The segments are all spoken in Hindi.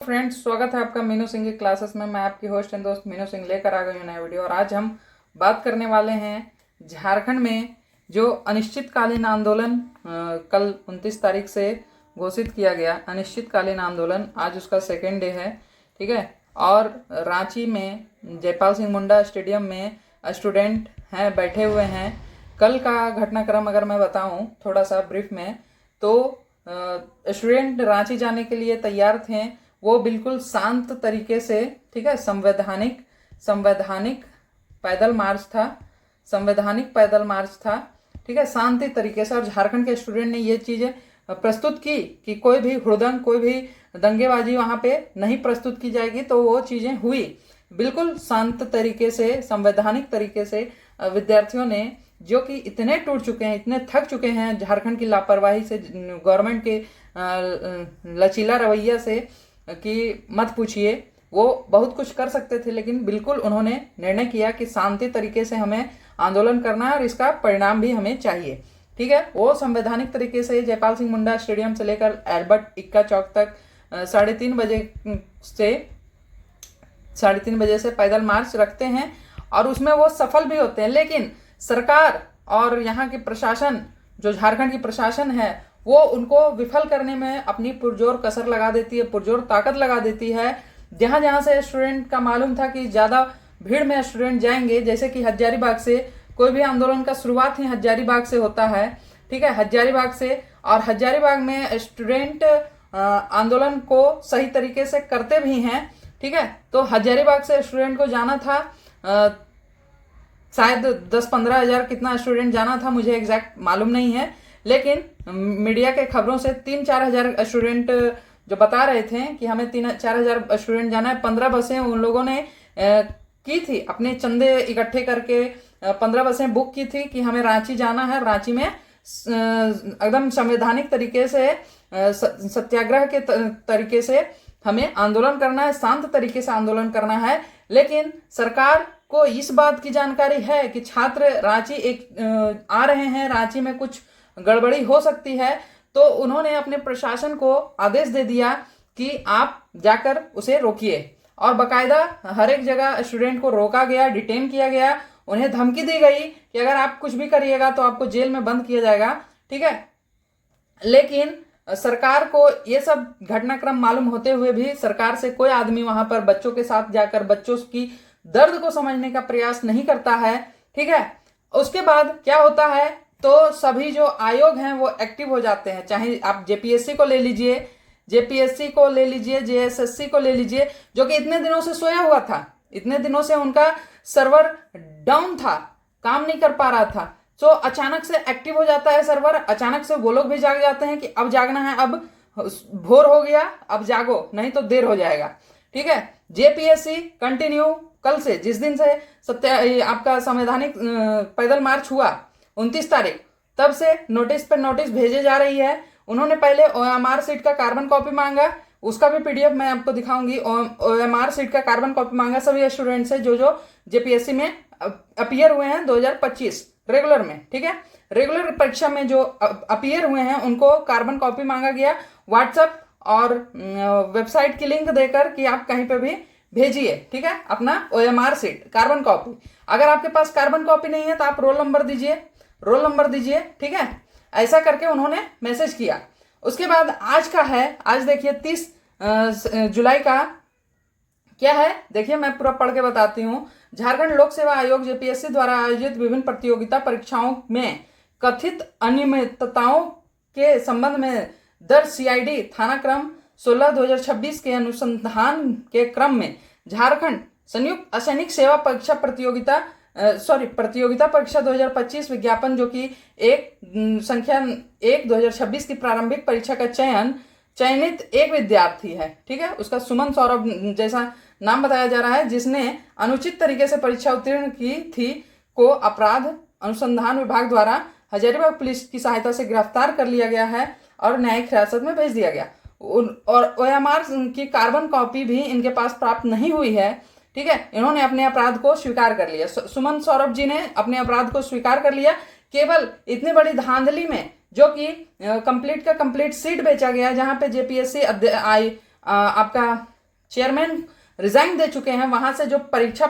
फ्रेंड्स, स्वागत है आपका मीनू सिंह की क्लासेस में। मैं आपकी होस्ट एंड दोस्त मीनू सिंह लेकर आ गई हूँ नया वीडियो। और आज हम बात करने वाले हैं झारखंड में जो अनिश्चितकालीन आंदोलन कल 29 तारीख से घोषित किया गया। अनिश्चितकालीन आंदोलन आज उसका सेकेंड डे है, ठीक है। और रांची में जयपाल सिंह मुंडा स्टेडियम में स्टूडेंट हैं, बैठे हुए हैं। कल का घटनाक्रम अगर मैं बताऊं थोड़ा सा ब्रीफ में, तो स्टूडेंट रांची जाने के लिए तैयार थे। वो बिल्कुल शांत तरीके से, ठीक है, संवैधानिक पैदल मार्च था, ठीक है, शांति तरीके से। और झारखंड के स्टूडेंट ने ये चीज़ें प्रस्तुत की कि कोई भी हुड़दंग, कोई भी दंगेबाजी वहाँ पे नहीं प्रस्तुत की जाएगी। तो वो चीज़ें हुई बिल्कुल शांत तरीके से, संवैधानिक तरीके से। विद्यार्थियों ने, जो कि इतने टूट चुके हैं, इतने थक चुके हैं झारखंड की लापरवाही से, गवर्नमेंट के लचीला रवैया से, कि मत पूछिए। वो बहुत कुछ कर सकते थे, लेकिन बिल्कुल उन्होंने निर्णय किया कि शांति तरीके से हमें आंदोलन करना है और इसका परिणाम भी हमें चाहिए, ठीक है। वो संवैधानिक तरीके से जयपाल सिंह मुंडा स्टेडियम से लेकर एल्बर्ट इक्का चौक तक 3:30 बजे से पैदल मार्च रखते हैं और उसमें वो सफल भी होते हैं। लेकिन सरकार और यहाँ की प्रशासन, जो झारखंड की प्रशासन है, वो उनको विफल करने में अपनी पुरजोर कसर लगा देती है, पुरजोर ताकत लगा देती है। जहां जहां से स्टूडेंट का मालूम था कि ज़्यादा भीड़ में स्टूडेंट जाएंगे, जैसे कि हजारीबाग से, कोई भी आंदोलन का शुरुआत ही हजारीबाग से होता है, ठीक है, हजारीबाग से। और हजारीबाग में स्टूडेंट आंदोलन को सही तरीके से करते भी हैं, ठीक है। तो हजारीबाग से स्टूडेंट को जाना था, शायद 10-15 हज़ार कितना स्टूडेंट जाना था, मुझे एग्जैक्ट मालूम नहीं है। लेकिन मीडिया के खबरों से 3-4 हज़ार स्टूडेंट जो बता रहे थे कि हमें 3-4 हज़ार स्टूडेंट जाना है। 15 बसें उन लोगों ने की थी, अपने चंदे इकट्ठे करके 15 बसें बुक की थी कि हमें रांची जाना है। रांची में एकदम संवैधानिक तरीके से, सत्याग्रह के तरीके से हमें आंदोलन करना है, शांत तरीके से आंदोलन करना है। लेकिन सरकार को इस बात की जानकारी है कि छात्र रांची आ रहे हैं, रांची में कुछ गड़बड़ी हो सकती है। तो उन्होंने अपने प्रशासन को आदेश दे दिया कि आप जाकर उसे रोकिए। और बाकायदा हर एक जगह स्टूडेंट को रोका गया, डिटेन किया गया। उन्हें धमकी दी गई कि अगर आप कुछ भी करिएगा तो आपको जेल में बंद किया जाएगा, ठीक है। लेकिन सरकार को ये सब घटनाक्रम मालूम होते हुए भी सरकार से कोई आदमी वहां पर बच्चों के साथ जाकर बच्चों की दर्द को समझने का प्रयास नहीं करता है, ठीक है। उसके बाद क्या होता है, तो सभी जो आयोग हैं वो एक्टिव हो जाते हैं। चाहे आप जेपीएससी को ले लीजिए, जेएसएससी को ले लीजिए, जो कि इतने दिनों से सोया हुआ था, इतने दिनों से उनका सर्वर डाउन था, काम नहीं कर पा रहा था। तो अचानक से एक्टिव हो जाता है सर्वर, अचानक से वो लोग भी जाग जाते हैं कि अब जागना है, अब भोर हो गया, अब जागो, नहीं तो देर हो जाएगा, ठीक है। जेपीएससी कंटिन्यू कल से, जिस दिन से आपका संवैधानिक पैदल मार्च हुआ 29 तारीख, तब से नोटिस पर नोटिस भेजे जा रही है। उन्होंने पहले ओएमआर सीट का कार्बन कॉपी मांगा, उसका भी पीडीएफ मैं आपको दिखाऊंगी। ओएमआर सीट का कार्बन कॉपी मांगा सभी स्टूडेंट से जो जेपीएससी में अपीयर हुए हैं 2025 रेगुलर में, ठीक है। रेगुलर परीक्षा में जो अपीयर हुए हैं उनको कार्बन कॉपी मांगा गया, व्हाट्सएप और वेबसाइट की लिंक देकर कि आप कहीं पे भी भेजिए, ठीक है, अपना ओएमआर सीट कार्बन कॉपी। अगर आपके पास कार्बन कॉपी नहीं है तो आप रोल नंबर दीजिए, ठीक है। ऐसा करके उन्होंने मैसेज किया। उसके बाद आज का है, आज देखिए 30 जुलाई का क्या है, देखिए मैं पूरा पढ़ के बताती हूँ। झारखंड लोक सेवा आयोग जेपीएससी द्वारा आयोजित विभिन्न प्रतियोगिता परीक्षाओं में कथित अनियमितताओं के संबंध में दर्ज सीआईडी थाना क्रम 16/2026 के अनुसंधान के क्रम में झारखंड संयुक्त असैनिक सेवा परीक्षा प्रतियोगिता परीक्षा 2025 विज्ञापन, जो कि संख्या 1/2026 की प्रारंभिक परीक्षा का चयनित एक विद्यार्थी है, ठीक है। उसका सुमन सौरभ जैसा नाम बताया जा रहा है, जिसने अनुचित तरीके से परीक्षा उत्तीर्ण की थी, को अपराध अनुसंधान विभाग द्वारा हजारीबाग पुलिस की सहायता से गिरफ्तार कर लिया गया है और न्यायिक हिरासत में भेज दिया गया। और ओएमआर की कार्बन कॉपी भी इनके पास प्राप्त नहीं हुई है, ठीक है। इन्होंने अपने अपराध को स्वीकार कर लिया। सुमन सौरभ जी ने अपने अपराध को स्वीकार कर लिया, केवल इतनी बड़ी धांधली में, जो कि कंप्लीट का कंप्लीट सीट बेचा गया, जहां पे जेपीएससी आपका चेयरमैन रिजाइन दे चुके हैं। वहां से जो परीक्षा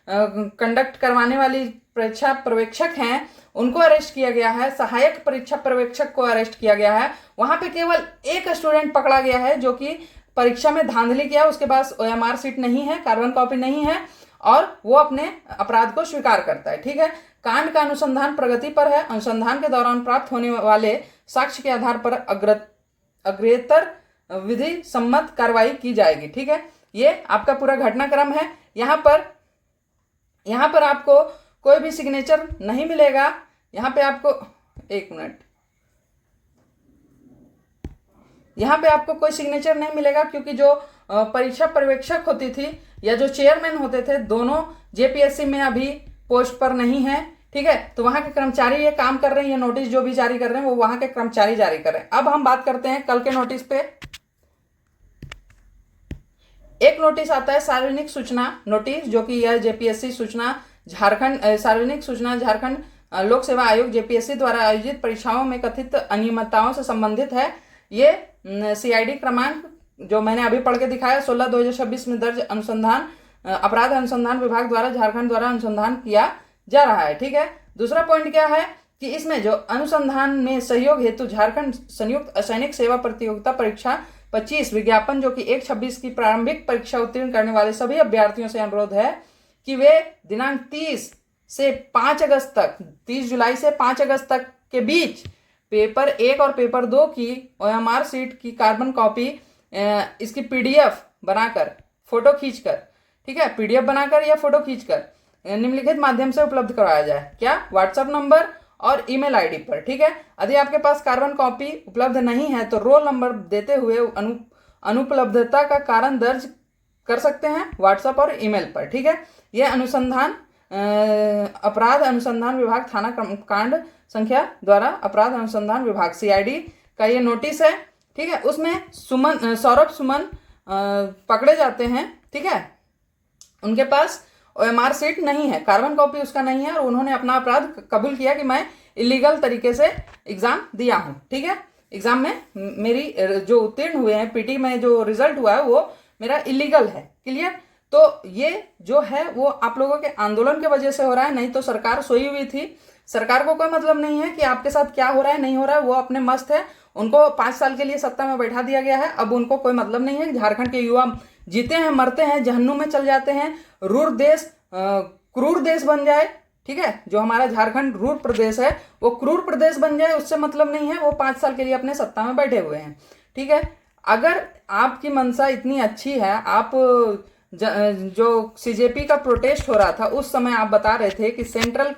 कंडक्ट करवाने वाली परीक्षा पर्यवेक्षक हैं उनको अरेस्ट किया गया है, सहायक परीक्षा पर्यवेक्षक को अरेस्ट किया गया है। वहां पे केवल एक स्टूडेंट पकड़ा गया है जो कि परीक्षा में धांधली किया, उसके पास OMR सीट नहीं है, कार्बन कॉपी नहीं है और वो अपने अपराध को स्वीकार करता है। ठीक है, कांड का अनुसंधान प्रगति पर है। अनुसंधान के दौरान प्राप्त होने वाले साक्ष्य के आधार पर अग्रेतर विधि सम्मत कार्रवाई की जाएगी। ठीक है, ये आपका पूरा घटनाक्रम है। यहाँ पर आपको कोई भी सिग्नेचर नहीं मिलेगा। यहाँ पे आपको एक मिनट, यहाँ पे आपको कोई सिग्नेचर नहीं मिलेगा क्योंकि जो परीक्षा पर्यवेक्षक होती थी या जो चेयरमैन होते थे दोनों JPSC में अभी पोस्ट पर नहीं है। ठीक है, तो वहां के कर्मचारी ये काम कर रहे हैं, ये नोटिस जो भी जारी कर रहे हैं वो वहां के कर्मचारी जारी कर रहे हैं। अब हम बात करते हैं कल के नोटिस पे। एक नोटिस आता है सार्वजनिक सूचना नोटिस, जो कि यह JPSC सूचना झारखंड सार्वजनिक सूचना झारखंड लोक सेवा आयोग JPSC द्वारा आयोजित परीक्षाओं में कथित अनियमितताओं से संबंधित है। ये CID क्रमांक जो मैंने अभी पढ़ के दिखाया 16/2026 में दर्ज अनुसंधान अपराध अनुसंधान विभाग द्वारा झारखंड द्वारा अनुसंधान किया जा रहा है। ठीक है, दूसरा पॉइंट क्या है कि इसमें जो अनुसंधान में सहयोग हेतु झारखंड संयुक्त असैनिक सेवा प्रतियोगिता परीक्षा 25 विज्ञापन जो कि 1/26 की प्रारंभिक परीक्षा उत्तीर्ण करने वाले सभी अभ्यर्थियों से अनुरोध है कि वे दिनांक 30 से 5 अगस्त तक, 30 जुलाई से 5 अगस्त तक के बीच पेपर 1 और पेपर 2 की OMR सीट की कार्बन कॉपी इसकी PDF बनाकर फोटो खींचकर, ठीक है, PDF बनाकर या फोटो खींचकर निम्नलिखित माध्यम से उपलब्ध करवाया जाए। क्या? WhatsApp नंबर और ईमेल ID पर। ठीक है, यदि आपके पास कार्बन कॉपी उपलब्ध नहीं है तो रोल नंबर देते हुए अनुपलब्धता का कारण दर्ज कर सकते हैं WhatsApp और ईमेल पर। ठीक है, यह अनुसंधान अपराध अनुसंधान विभाग थाना कांड संख्या द्वारा अपराध अनुसंधान विभाग CID का ये नोटिस है। ठीक है, उसमें सौरभ सुमन पकड़े जाते हैं। ठीक है, उनके पास OMR सीट नहीं है, कार्बन कॉपी उसका नहीं है और उन्होंने अपना अपराध कबूल किया कि मैं इलीगल तरीके से एग्जाम दिया हूँ। ठीक है, एग्जाम में मेरी जो उत्तीर्ण हुए हैं PT में जो रिजल्ट हुआ है वो मेरा इलीगल है। क्लियर? तो ये जो है वो आप लोगों के आंदोलन के वजह से हो रहा है, नहीं तो सरकार सोई हुई थी। सरकार को कोई मतलब नहीं है कि आपके साथ क्या हो रहा है नहीं हो रहा है, वो अपने मस्त है। उनको 5 साल के लिए सत्ता में बैठा दिया गया है। अब उनको कोई मतलब नहीं है। झारखंड के युवा जीते हैं, मरते हैं, जहन्नुम में चल जाते हैं, क्रूर देश बन जाए। ठीक है, जो हमारा झारखंड रूर प्रदेश है वो क्रूर प्रदेश बन जाए, उससे मतलब नहीं है। वो 5 साल के लिए अपने सत्ता में बैठे हुए हैं। ठीक है, अगर आपकी मंशा इतनी अच्छी है, आप जो CJP का प्रोटेस्ट हो रहा था उस समय आप बता रहे थे कि सेंट्रल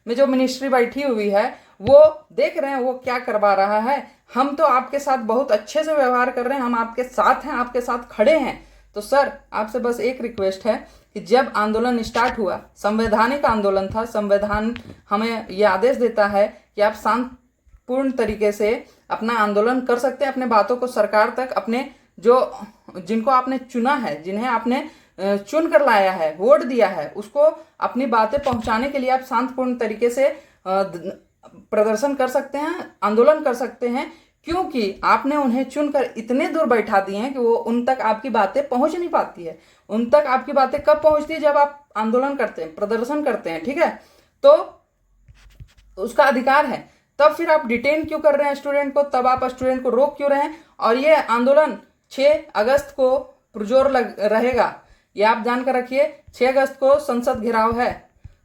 में जो मिनिस्ट्री बैठी हुई है वो देख रहे हैं वो क्या करवा रहा है, हम तो आपके साथ बहुत अच्छे से व्यवहार कर रहे हैं, हम आपके साथ हैं, आपके साथ खड़े हैं। तो सर आपसे बस एक रिक्वेस्ट है कि जब आंदोलन स्टार्ट हुआ, संवैधानिक आंदोलन था, संविधान हमें यह आदेश देता है कि आप शांतिपूर्ण तरीके से अपना आंदोलन कर सकते हैं, अपने बातों को सरकार तक, अपने जिनको आपने चुना है, जिन्हें आपने चुन कर लाया है, वोट दिया है, उसको अपनी बातें पहुंचाने के लिए आप शांतिपूर्ण तरीके से प्रदर्शन कर सकते हैं, आंदोलन कर सकते हैं, क्योंकि आपने उन्हें चुनकर इतने दूर बैठा दिए हैं कि वो उन तक आपकी बातें पहुंच नहीं पाती है। उन तक आपकी बातें कब पहुंचती है? जब आप आंदोलन करते हैं, प्रदर्शन करते हैं। ठीक है, तो उसका अधिकार है। तब फिर आप डिटेन क्यों कर रहे हैं स्टूडेंट को? तब आप स्टूडेंट को रोक क्यों रहे हैं? और ये आंदोलन 6 अगस्त को पुरजोर रहेगा, ये आप जानकर रखिए। 6 अगस्त को संसद घेराव है,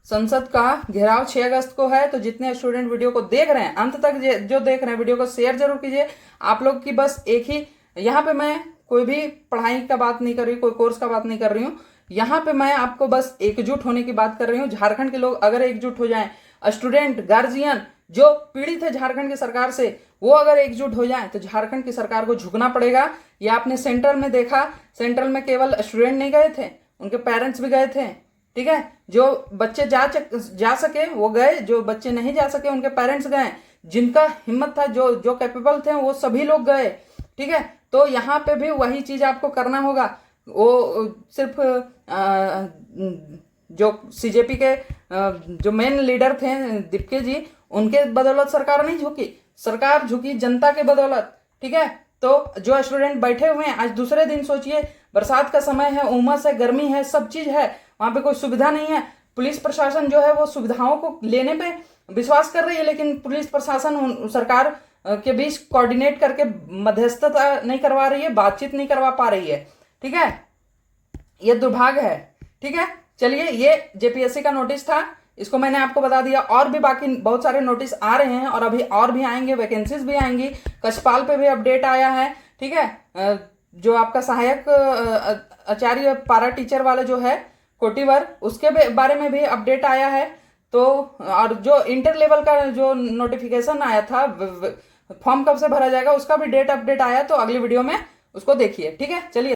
संसद का घेराव 6 अगस्त को है। तो जितने स्टूडेंट वीडियो को देख रहे हैं, अंत तक जो देख रहे हैं, वीडियो को शेयर जरूर कीजिए। आप लोग की बस एक ही, यहाँ पे मैं कोई भी पढ़ाई का बात नहीं कर रही, कोई कोर्स का बात नहीं कर रही हूँ, यहाँ पे मैं आपको बस एकजुट होने की बात कर रही हूँ। झारखंड के लोग अगर एकजुट हो जाएं, स्टूडेंट, गार्जियन जो पीड़ित है झारखंड की सरकार से, वो अगर एकजुट हो जाए तो झारखंड की सरकार को झुकना पड़ेगा। ये आपने सेंट्रल में देखा, सेंट्रल में केवल स्टूडेंट नहीं गए थे, उनके पेरेंट्स भी गए थे। ठीक है, जो बच्चे जा सके वो गए, जो बच्चे नहीं जा सके उनके पेरेंट्स गए, जिनका हिम्मत था, जो कैपेबल थे, वो सभी लोग गए। ठीक है, तो यहाँ पे भी वही चीज आपको करना होगा। वो सिर्फ जो CJP के जो मेन लीडर थे दीपके जी, उनके बदौलत सरकार नहीं झुकी, सरकार झुकी जनता के बदौलत। ठीक है, तो जो स्टूडेंट बैठे हुए हैं, आज दूसरे दिन सोचिए, बरसात का समय है, उमस है, गर्मी है, सब चीज है, वहां पे कोई सुविधा नहीं है। पुलिस प्रशासन जो है वो सुविधाओं को लेने पे विश्वास कर रही है, लेकिन पुलिस प्रशासन सरकार के बीच कोऑर्डिनेट करके मध्यस्थता नहीं करवा रही है, बातचीत नहीं करवा पा रही है। ठीक है, ये दुर्भाग्य है। ठीक है, चलिए, ये जेपीएससी का नोटिस था, इसको मैंने आपको बता दिया। और भी बाकी बहुत सारे नोटिस आ रहे हैं और अभी और भी आएंगे, वैकेंसीज भी आएंगी। कक्षपाल पे भी अपडेट आया है। ठीक है, जो आपका सहायक आचार्य पारा टीचर वाला जो है कोटिवर, उसके बारे में भी अपडेट आया है। तो और जो इंटर लेवल का जो नोटिफिकेशन आया था, फॉर्म कब से भरा जाएगा, उसका भी डेट अपडेट आया, तो अगली वीडियो में उसको देखिए। ठीक है, चलिए।